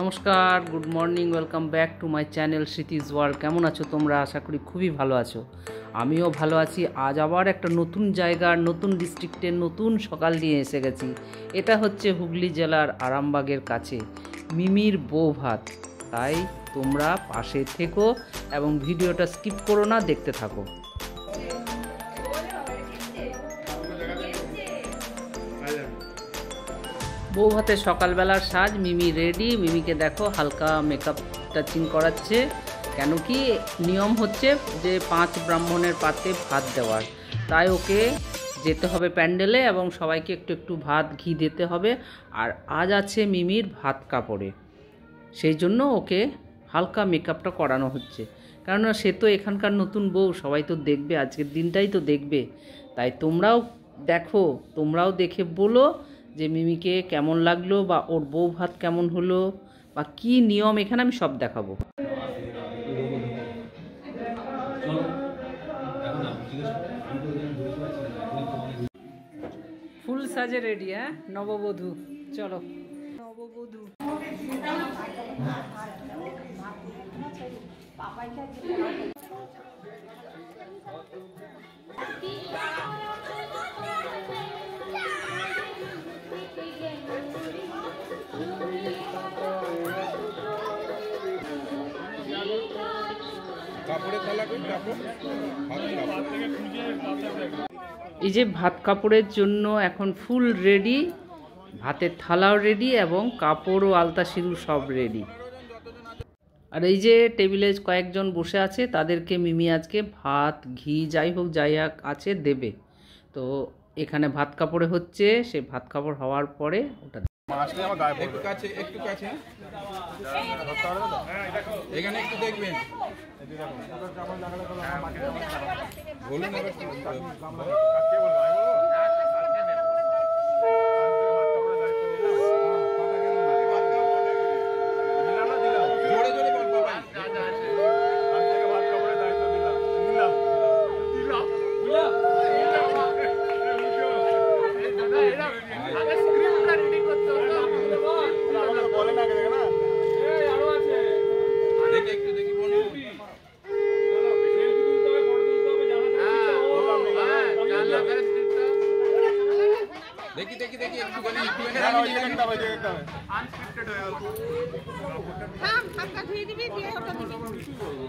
নমস্কার, good morning, welcome back to my channel Smritiz World. কেমন আছো তোমরা? আশা করি খুবই ভালো আছো। আমিও ভালো আছি। আজ আবার একটা নতুন জায়গার, নতুন ডিস্ট্রিক্টের নতুন সকাল নিয়ে এসে গেছি। এটা হচ্ছে হুগলি জেলার আরামবাগের কাছে মিমির বৌভাত। তাই তোমরা পাশে থেকো এবং ভিডিওটা স্কিপ করো না, দেখতে থাকো। বৌভাতের সকালবেলার সাজ। মিমি রেডি। মিমিকে দেখো হালকা মেকআপ টাচিং করাচ্ছে। কেন কি নিয়ম হচ্ছে যে 5 ব্রাহ্মণের পাতে ভাত দেওয়ার, তাই ওকে যেতে হবে প্যান্ডেলে এবং সবাইকে একটু একটু ভাত ঘি দিতে হবে। আর আজ আছে মিমির ভাত কাপড়ে, সেই জন্য ওকে হালকা মেকআপটা করানো হচ্ছে। কেননা সে তো এখানকার নতুন বউ, সবাই তো দেখবে, আজকের দিনটাই তো দেখবে। তাই তোমরাও দেখো, তোমরাও দেখে বলো যে মিমিকে কেমন লাগলো বা ওর বউ ভাত কেমন হলো বা কি নিয়ম, এখানে আমি সব দেখাবো। ফুল সাজে রেডি। হ্যাঁ, নববধূ। চলো নববধূ। এই যে ভাত কাপড়ের জন্য এখন ফুল রেডি, ভাতের থালাও রেডি এবং কাপড় ও আলতা সিঁদুর সব রেডি। আর এই যে টেবিলে কয়েকজন বসে আছে, তাদেরকে মিমি আজকে ভাত ঘি যাই হোক যাই হোক আছে দেবে। তো এখানে ভাত কাপড়ে হচ্ছে, সে ভাত কাপড় হওয়ার পরে ওটা একটু কাছে এখানে একটু দেখবেন। বলুন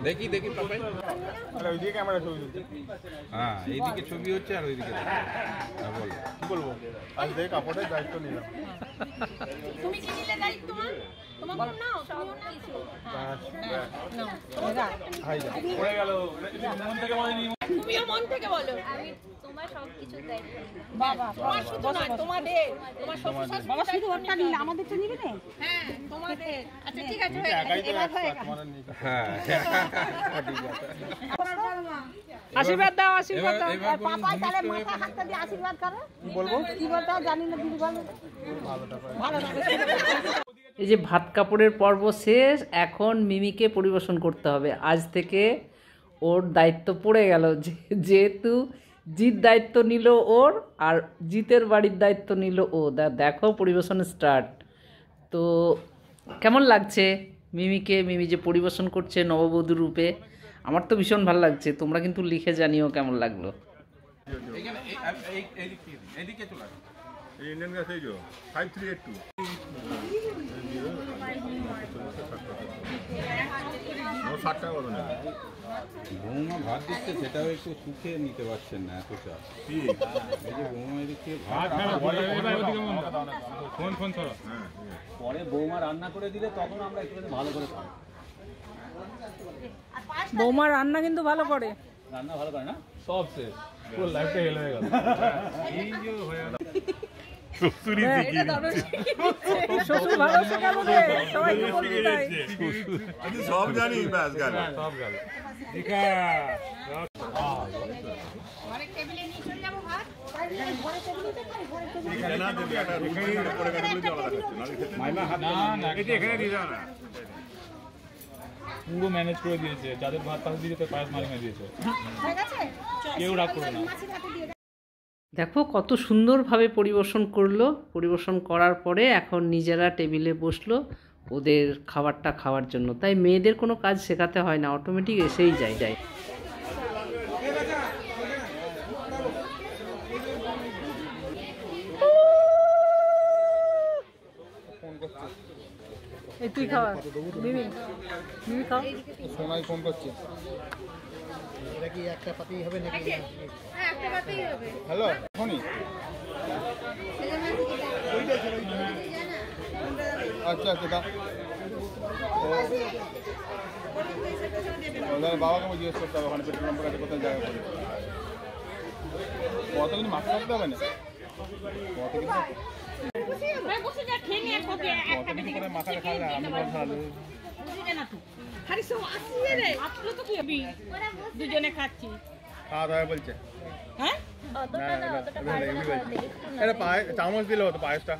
দেখি দেখি পাপাই। ওইদিকে ক্যামেরা ছবি হচ্ছে। হ্যাঁ, এইদিকে ছবি হচ্ছে আর ওইদিকে বলো কি বলবো। আজ দেখে কাপড়ের দায়িত্ব নিলাম। তুমি কি নিলে দায়িত্ব? তোমার নাও কিছু। হাই যা পড়ে গেল। মন থেকে বলেনি, তুমিও মন থেকে বলো। আমি তোমার সব কিছু দায়িত্ব। বাবা তোমার শুধু না, তোমাদের, তোমার শ্বশুর শাশুড়ি। বাবা শুধু ওটা নিলে আমাদের তো নিবে না। হ্যাঁ, তোমাদের। আচ্ছা ঠিক আছে, এবার হয়ে গেল। হ্যাঁ ঠিক আছে। আশীর্বাদ দাও, আশীর্বাদ দাও। আর পাপাই তাহলে মাথা হাতটা দিয়ে আশীর্বাদ করো। কি বলবো? কি বলতে জানি না, দিদি বলো। ভালো লাগে। এই যে ভাত কাপড়ের পর্ব শেষ, এখন মিমিকে পরিবেশন করতে হবে। আজ থেকে ওর দায়িত্ব পড়ে গেল, যেহেতু জিৎ দায়িত্ব নিল ওর, আর জিতের বাড়ির দায়িত্ব নিল ও। দেখো পরিবেশন স্টার্ট। তো কেমন লাগছে মিমিকে? মিমি যে পরিবেশন করছে নববধূ রূপে, আমার তো ভীষণ ভালো লাগছে। তোমরা কিন্তু লিখে জানিও কেমন লাগলো। এইদিকে চলে এই ইন্ডিয়ান গ্যাস এই যে 5382 60 টাকা বলো না। বৌমা ভাত দিচ্ছে, সেটাও একটু সুখে নিতে পারছেন না এতটা। এই যে বৌমা এদিকে ভাত ফোন ছড়া। পরে বৌমা রান্না করে দিলে তখন আমরা একটু ভালো করে খাই। বৌমা রান্না কিন্তু ভালো করে। রান্না ভালো করে না? সব শেষ, পুরো লাইফটা হেল হয়ে গেল। এই যে হয়ে গেল শ্বশুরই দেখি শ্বশুর ভালো শেখাবো রে, সবাই কি বলবি তাই। আমি সব জানি, ব্যাস গেল সব গেল। দেখা ঘরে টেবিলে নিয়ে চলে যাবো ভাত। ঘরে টেবিলে খাই, ঘরে টেবিলে। এখানে না দিবি, একটা রুমে পড়ে গেল বলে আলাদা খাচ্ছে না। মাইমা হাত না, এটা এখানে দিয়ে দাও না। পুরো ম্যানেজ করে দিয়েছে, যাদের ভাত পাশ দিয়েছে পায়েস মালিমা দিয়েছে, কেউ রাগ করে না। দেখো কত সুন্দরভাবে পরিবেশন করলো। পরিবেশন করার পরে এখন নিজেরা টেবিলে বসলো, ওদের খাবারটা খাওয়ার জন্য। তাই মেয়েদের কোনো কাজ শেখাতে হয় না, অটোমেটিক এসেই যায়। এই তুই খাওয়া মিমি, মিমি খাও। সোনাই ফোন করছে। এটা কি একটা পাতেই হবে নাকি? হ্যাঁ একটা বাতেই হবে। হ্যালো ফোনই। আচ্ছা আচ্ছা দাও। ওদের বাবাকে আমি জিজ্ঞেস করতে হবে ওখানে পেট্রোল পাম্পের কাছে কোথায় জায়গা করে। কত কিন্তু মাথা রাখতে হবে না, কত কিন্তু বসে যা খেয়ে নিয়ে কত একটা কত করে মাথা রাখা যায়। আমি বলছি তাহলে বুঝিয়ে না তুই খালি সব আসছে রে আসলে তো কি হবি দুজনে খাচ্ছি খাওয়া দাওয়া বলছে। হ্যাঁ এটা পায়েস চামচ দিলে হতো পায়েসটা।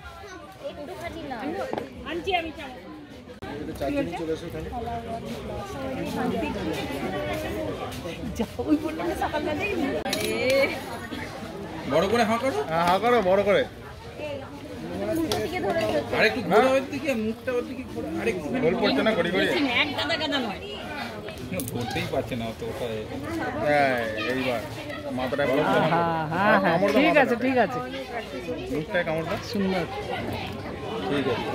আনছি আমি চাও বড় করে হাঁ করো, হ্যাঁ হ্যাঁ করো বড় করে। আরেকটু ঘোরা ওর দিকে, মুখটা ওর দিকে ঘোরা, আরেকটু গোল পড়ছে না ঘড়ি ঘড়ি। এক গাদা গাদা নয় ধরতেই পারছে না তো ওটাই। হ্যাঁ এইবার মাথাটা বড় করে হ্যাঁ হ্যাঁ ঠিক আছে ঠিক আছে, মুখটায় কামড়টা সুন্দর। ঠিক আছে।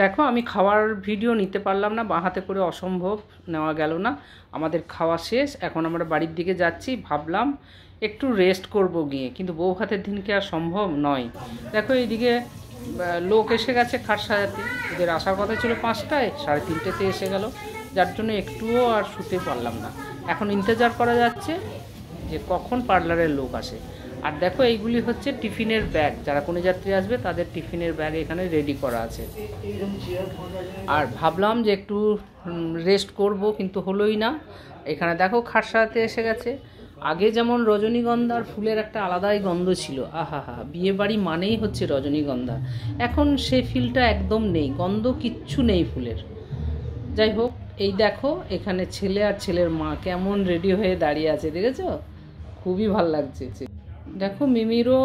দেখো আমি খাওয়ার ভিডিও নিতে পারলাম না, বাঁ হাতে করে অসম্ভব নেওয়া গেল না। আমাদের খাওয়া শেষ, এখন আমরা বাড়ির দিকে যাচ্ছি। ভাবলাম একটু রেস্ট করব গিয়ে, কিন্তু বউ ভাতের দিনকে আর সম্ভব নয়। দেখো এইদিকে লোক এসে গেছে খাট সাজাতে, ওদের আসার কথা ছিল 5টায়, 3:30তে এসে গেল, যার জন্য একটুও আর শুতে পারলাম না। এখন ইন্তজার করা যাচ্ছে যে কখন পার্লারের লোক আসে। আর দেখো এইগুলি হচ্ছে টিফিনের ব্যাগ, যারা কোনো যাত্রী আসবে তাদের টিফিনের ব্যাগ এখানে রেডি করা আছে। আর ভাবলাম যে একটু রেস্ট করব, কিন্তু হলোই না। এখানে দেখো খাট সাজাতে এসে গেছে। আগে যেমন রজনীগন্ধার ফুলের একটা আলাদাই গন্ধ ছিল, আহা হা, বিয়ে বাড়ি মানেই হচ্ছে রজনীগন্ধা। এখন সে ফিলটা একদম নেই, গন্ধ কিচ্ছু নেই ফুলের। যাই হোক, এই দেখো এখানে ছেলে আর ছেলের মা কেমন রেডি হয়ে দাঁড়িয়ে আছে, দেখেছো? খুবই ভাল লাগছে। দেখো মিমিরও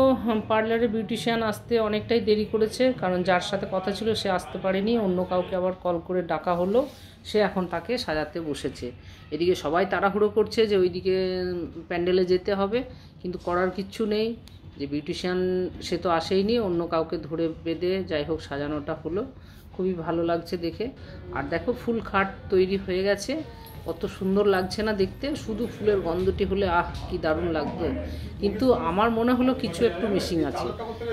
পার্লারে বিউটিশিয়ান আসতে অনেকটাই দেরি করেছে, কারণ যার সাথে কথা ছিল সে আসতে পারেনি, অন্য কাউকে আবার কল করে ডাকা হলো, সে এখন তাকে সাজাতে বসেছে। এদিকে সবাই তাড়াহুড়ো করছে যে ওইদিকে প্যান্ডেলে যেতে হবে, কিন্তু করার কিচ্ছু নেই, যে বিউটিশিয়ান সে তো আসেইনি, অন্য কাউকে ধরে বেঁধে যাই হোক সাজানোটা হলো। খুবই ভালো লাগছে দেখে। আর দেখো ফুল খাট তৈরি হয়ে গেছে, কত সুন্দর লাগছে না দেখতে, শুধু ফুলের গন্ধটি হলে আহ কি দারুণ লাগতো। কিন্তু আমার মনে হলো কিছু একটু মিসিং আছে,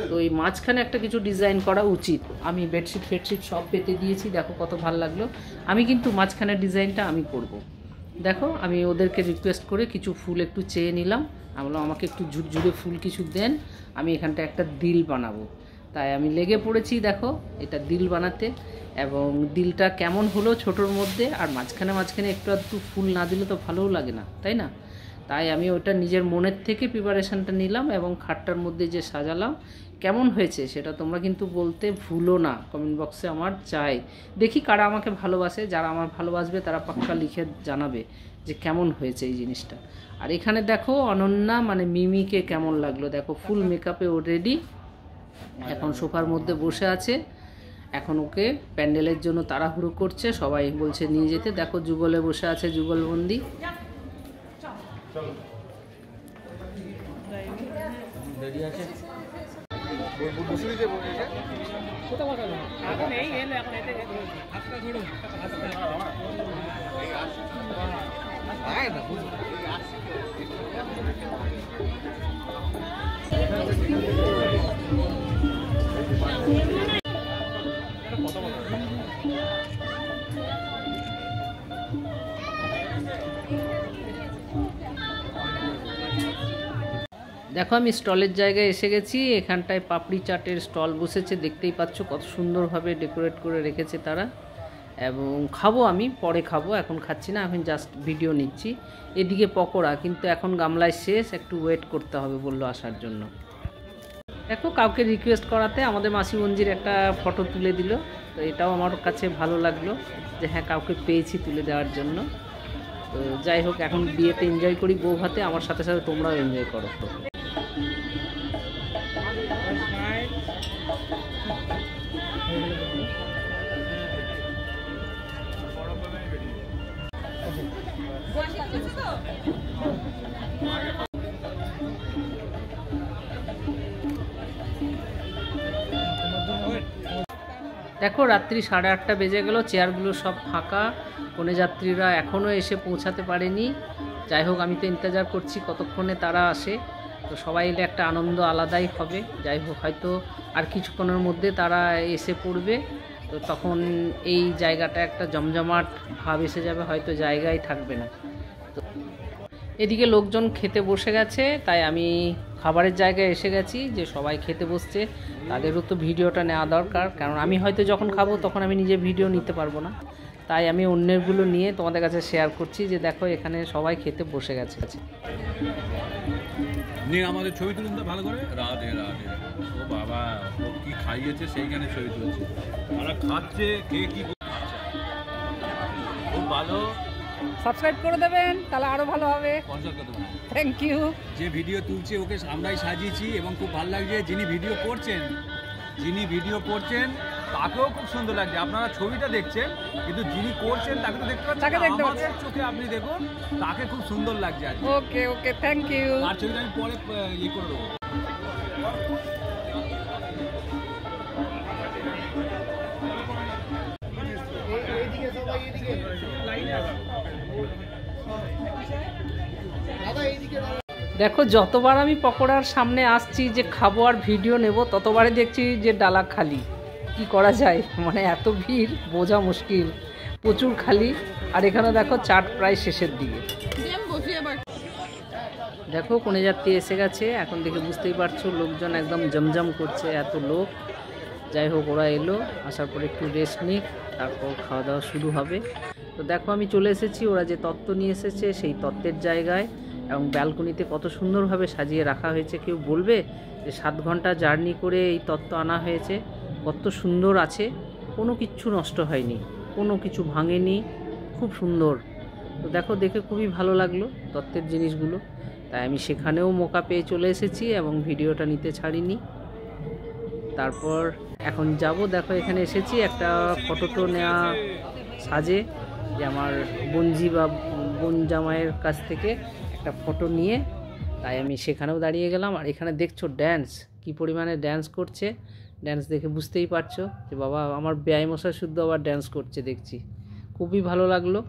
তো এই মাঝখানে একটা কিছু ডিজাইন করা উচিত। আমি বেডশিট ফেডশিট সব পেতে দিয়েছি, দেখো কত ভালো লাগলো। আমি কিন্তু মাঝখানের ডিজাইনটা আমি করব। দেখো আমি ওদেরকে রিকোয়েস্ট করে কিছু ফুল একটু চেয়ে নিলাম, আমি বললাম আমাকে একটু ঝুরঝুরে ফুল কিছু দেন, আমি এখানটা একটা দিল বানাবো। তাই আমি লেগে পড়েছি দেখো এটা দিল বানাতে। এবং দিলটা কেমন হলো ছোটোর মধ্যে, আর মাঝখানে মাঝখানে একটু একটু ফুল না দিলে তো ভালোও লাগে না, তাই না? তাই আমি ওটা নিজের মনের থেকে প্রিপারেশানটা নিলাম এবং খাটটার মধ্যে যে সাজালাম। কেমন হয়েছে সেটা তোমরা কিন্তু বলতে ভুলো না, কমেন্ট বক্সে আমার চাই। দেখি কারা আমাকে ভালোবাসে, যারা আমার ভালোবাসবে তারা পাক্কা লিখে জানাবে যে কেমন হয়েছে এই জিনিসটা। আর এখানে দেখো অনন্যা মানে মিমিকে কেমন লাগলো, দেখো ফুল মেকআপে ও রেডি, এখন সোফার মধ্যে বসে আছে। এখন ওকে প্যান্ডেলের জন্য তাড়াহুড়ো করছে, সবাই বলছে নিয়ে যেতে। দেখো যুগলে বসে আছে, যুগলবন্দি। দেখো আমি স্টলের জায়গায় এসে গেছি, এখানটায় পাপড়ি চাটের স্টল বসেছে, দেখতেই পাচ্ছ কত সুন্দরভাবে ডেকোরেট করে রেখেছে তারা। এবং খাবো, আমি পরে খাবো, এখন খাচ্ছি না, এখন জাস্ট ভিডিও নিচ্ছি। এদিকে পকোড়া, কিন্তু এখন গামলায় শেষ, একটু ওয়েট করতে হবে বললো আসার জন্য। দেখো কাউকে রিকোয়েস্ট করাতে আমাদের মাসিমঞ্জির একটা ফটো তুলে দিল, তো এটাও আমার কাছে ভালো লাগলো যে হ্যাঁ কাউকে পেয়েছি তুলে দেওয়ার জন্য। তো যাই হোক, এখন বিয়েতে এনজয় করি বউ ভাতে, আমার সাথে সাথে তোমরাও এনজয় করো। দেখো রাত্রি 8:30 বেজে গেল, চেয়ারগুলো সব ফাঁকা, কনে যাত্রীরা এখনও এসে পৌঁছাতে পারেনি। যাই হোক, আমি তো ইন্তজার করছি কতক্ষণে তারা আসে। তো সবাই এলে একটা আনন্দ আলাদাই হবে। যাই হোক, হয়তো আর কিছুক্ষণের মধ্যে তারা এসে পড়বে। তো তখন এই জায়গাটা একটা জমজমাট ভাব এসে যাবে, হয়তো জায়গায় থাকবে না। তো এদিকে লোকজন খেতে বসে গেছে, তাই আমি খাবারের জায়গায় এসে গেছি, যে সবাই খেতে বসছে, তাদেরও তো ভিডিওটা নেওয়া দরকার। কারণ আমি হয়তো যখন খাবো তখন আমি নিজে ভিডিও নিতে পারবো না, তাই আমি অন্যেরগুলো নিয়ে তোমাদের কাছে শেয়ার করছি, যে দেখো এখানে সবাই খেতে বসে গেছে। নিয়ে আমাদের ছবি তুলুন তো ভালো করে। রাধে রাধে। ও বাবা, ও কি খাইয়েছে সেইখানে ছবি তুলছে, তারা খাচ্ছে, কে কি খুব ভালো। সাবস্ক্রাইব করে দেবেন, তাহলে আরো ভালো হবে। স্পন্সর করতে পারেন। Thank you. যে ভিডিও তুলছে ওকে আমরাই সাজিয়েছি এবং খুব ভালো লাগছে। যিনি ভিডিও করছেন তাকেও খুব সুন্দর লাগছে। আপনারা ছবিটা দেখছেন, কিন্তু যিনি করছেন তাকে তো দেখতে পাচ্ছেন, আমাদের চোখে আপনি দেখুন, তাকে খুব সুন্দর লাগছে। ওকে ওকে, থ্যাংক ইউ। আর ছবিটা আমি পরে ইয়ে করে দেবো। এইদিকে সবাই এইদিকে দাদা, এইদিকে দেখো, যতবার আমি পকোড়ার সামনে আসছি যে খাবো আর ভিডিও নেব, ততবারই দেখছি যে ডালা খালি। কি করা যায়, মানে এত ভিড়, বোঝা মুশকিল, প্রচুর খালি। আর এখানে দেখো চাট প্রায় শেষের দিকে। দেখো কোনে যাত্রী এসে গেছে, এখন দেখে বুঝতেই পারছো লোকজন একদম জমজম করছে, এত লোক। যাই হোক, ওরা এলো, আসার পরে একটু রেস্ট নিক, তারপর খাওয়া দাওয়া শুরু হবে। তো দেখো আমি চলে এসেছি ওরা যে তত্ত্ব নিয়ে এসেছে সেই তত্ত্বের জায়গায়, এবং ব্যালকনিতে কত সুন্দরভাবে সাজিয়ে রাখা হয়েছে। কেউ বলবে যে 7 ঘন্টা জার্নি করে এই তত্ত্ব আনা হয়েছে, কত সুন্দর আছে, কোনো কিচ্ছু নষ্ট হয়নি, কোনো কিছু ভাঙেনি, খুব সুন্দর। তো দেখো, দেখে খুবই ভালো লাগলো তত্ত্বের জিনিসগুলো, তাই আমি সেখানেও মৌকা পেয়ে চলে এসেছি এবং ভিডিওটা নিতে ছাড়িনি। তারপর এখন যাব, দেখো এখানে এসেছি একটা ফটো তো নেওয়া সাজে, যে আমার বোনজি বা বোন জামাইয়ের কাছ থেকে একটা ফটো নিয়ে, তাই আমি সেখানেও দাঁড়িয়ে গেলাম। আর এখানে দেখছো ড্যান্স, কি পরিমাণে ড্যান্স করছে, ড্যান্স দেখে বুঝতেই পারছো যে বাবা আমার বেয়াই মশাই শুদ্ধ আবার ড্যান্স করছে দেখছি, খুবই ভালো লাগলো।